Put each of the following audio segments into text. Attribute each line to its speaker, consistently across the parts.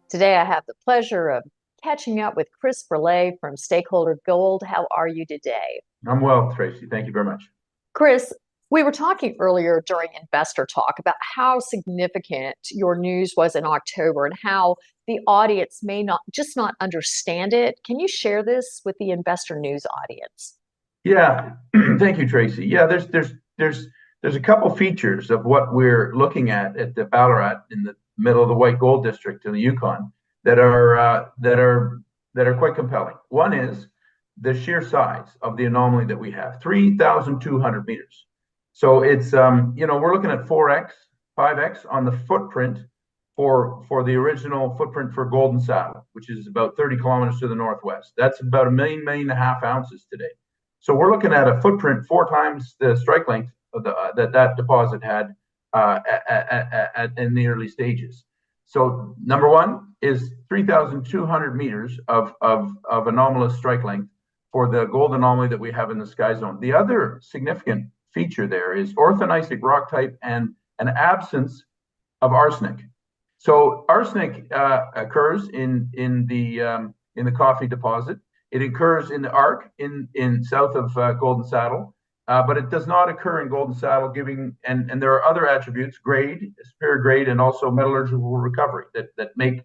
Speaker 1: Today, I have the pleasure of catching up with Chris Berlet from Stakeholder Gold. How are you today?
Speaker 2: I'm well, Tracy. Thank you very much.
Speaker 1: Chris, we were talking earlier during Investor Talk about how significant your news was in October and how the audience may not understand it. Can you share this with the InvestorNews audience?
Speaker 2: Yeah, thank you, Tracy. Yeah, there's a couple features of what we're looking at the Ballarat in the middle of the white gold district in the Yukon that are quite compelling. One is the sheer size of the anomaly that we have, 3,200 meters. So it's we're looking at 4x, 5x on the footprint for the original footprint for Golden Saddle, which is about 30 kilometers to the northwest. That's about a million and a half ounces today. So we're looking at a footprint 4 times the strike length of that deposit had in the early stages. So number one is 3,200 meters of anomalous strike length for the gold anomaly that we have in the Skye zone. The other significant feature there is orthogneissic rock type and an absence of arsenic. So arsenic occurs in the coffee deposit. It occurs in the Arc in south of Golden Saddle, but it does not occur in Golden Saddle, and there are other attributes, grade, superior grade, and also metallurgical recovery that make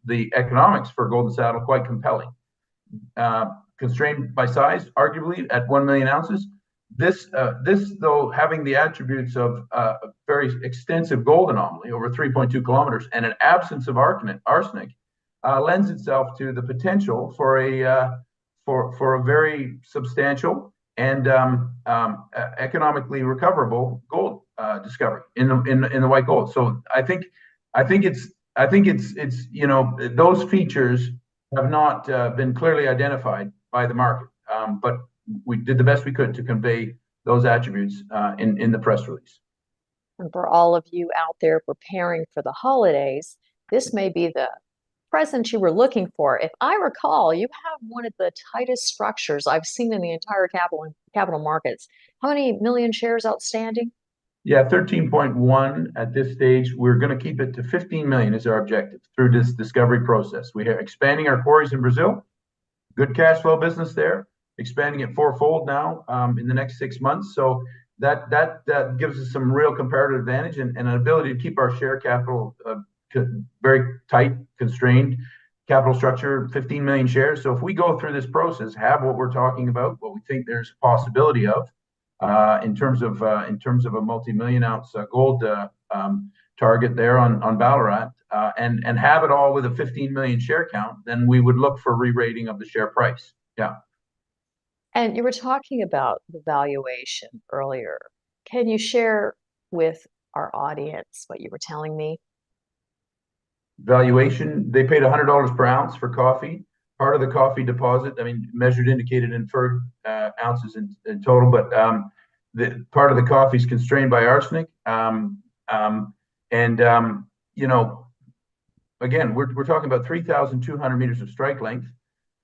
Speaker 2: the economics for Golden Saddle quite compelling. Constrained by size, arguably at 1 million ounces. This though, having the attributes of a very extensive gold anomaly over 3.2 kilometers and an absence of arsenic, lends itself to the potential for a very substantial and economically recoverable gold discovery in the white gold. So I think it's those features have not been clearly identified by the market, but we did the best we could to convey those attributes in the press release.
Speaker 1: And for all of you out there preparing for the holidays, this may be the present you were looking for. If I recall, you have one of the tightest structures I've seen in the entire capital markets. How many million shares outstanding?
Speaker 2: Yeah, 13.1 at this stage. We're going to keep it to 15 million is our objective through this discovery process. We are expanding our quarries in Brazil. Good cash flow business there. Expanding it 4-fold now in the next 6 months. So that gives us some real comparative advantage and an ability to keep our share capital very tight, constrained capital structure, 15 million shares. So if we go through this process, have what we're talking about, what we think there's a possibility of in terms of a multi-million ounce gold target there on Ballarat, and have it all with a 15 million share count, then we would look for re-rating of the share price. Yeah.
Speaker 1: And you were talking about the valuation earlier. Can you share with our audience what you were telling me?
Speaker 2: Valuation, they paid $100 per ounce for coffee. Part of the coffee deposit, I mean, measured, indicated, inferred ounces in total, but the part of the coffee is constrained by arsenic. Again, we're talking about 3,200 meters of strike length.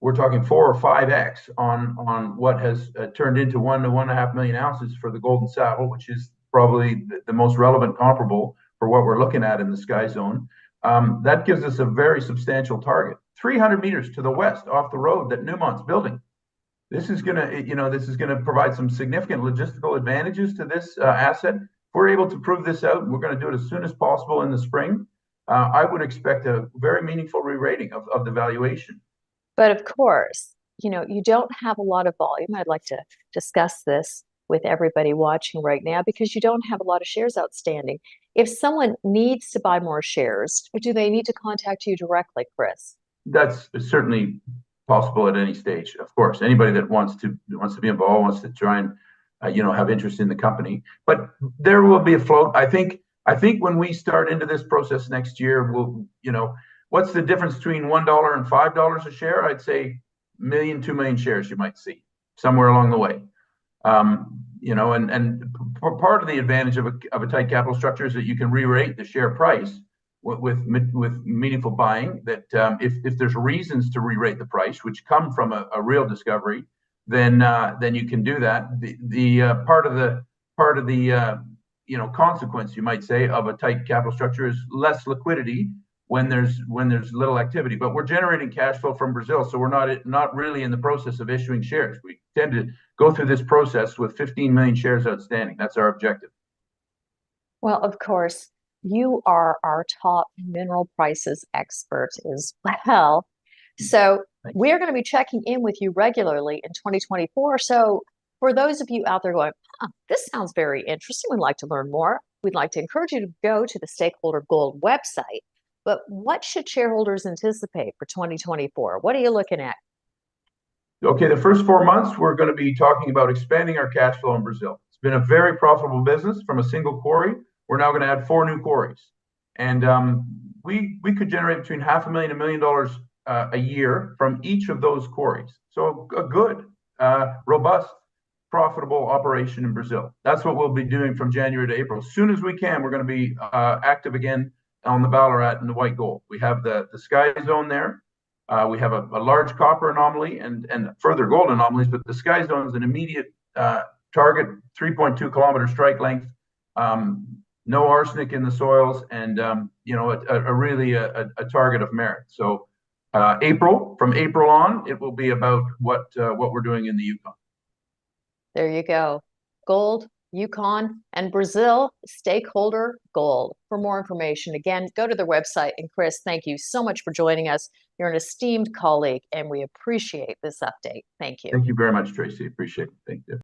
Speaker 2: We're talking 4 or 5x on what has turned into 1 to 1.5 million ounces for the Golden Saddle, which is probably the most relevant comparable for what we're looking at in the Skye zone. That gives us a very substantial target. 300 meters to the west off the road that Newmont's building. This is going to provide some significant logistical advantages to this asset. If we're able to prove this out, we're going to do it as soon as possible in the spring. I would expect a very meaningful re-rating of the valuation.
Speaker 1: But of course, you don't have a lot of volume. I'd like to discuss this with everybody watching right now because you don't have a lot of shares outstanding. If someone needs to buy more shares, do they need to contact you directly, Chris?
Speaker 2: That's certainly possible at any stage. Of course, anybody that wants to be involved, wants to try and have interest in the company. But there will be a float. I think when we start into this process next year, what's the difference between $1 and $5 a share? I'd say 2 million shares you might see somewhere along the way. And part of the advantage of a tight capital structure is that you can re-rate the share price with meaningful buying. That if there's reasons to re-rate the price, which come from a real discovery, then you can do that. The part of part of the consequence, you might say, of a tight capital structure is less liquidity when there's little activity. But we're generating cash flow from Brazil, so we're not really in the process of issuing shares. We tend to go through this process with 15 million shares outstanding. That's our objective.
Speaker 1: Well, of course, you are our top mineral prices expert as well. So we're going to be checking in with you regularly in 2024. So for those of you out there going, this sounds very interesting, we'd like to learn more, we'd like to encourage you to go to the Stakeholder Gold website. But what should shareholders anticipate for 2024? What are you looking at?
Speaker 2: Okay, the first 4 months, we're going to be talking about expanding our cash flow in Brazil. It's been a very profitable business from a single quarry. We're now going to add 4 new quarries. And we could generate between $500,000 and $1 million a year from each of those quarries. So a good, robust, profitable operation in Brazil. That's what we'll be doing from January to April. As soon as we can, we're going to be active again on the Ballarat and the white gold. We have the Skye zone there. We have a large copper anomaly and further gold anomalies, but the Skye zone is an immediate target, 3.2 kilometer strike length, no arsenic in the soils, and really a target of merit. So from April on, it will be about what we're doing in the Yukon.
Speaker 1: There you go. Gold, Yukon, and Brazil, Stakeholder Gold. For more information, again, go to their website. And Chris, thank you so much for joining us. You're an esteemed colleague, and we appreciate this update. Thank you.
Speaker 2: Thank you very much, Tracy. Appreciate it. Thank you.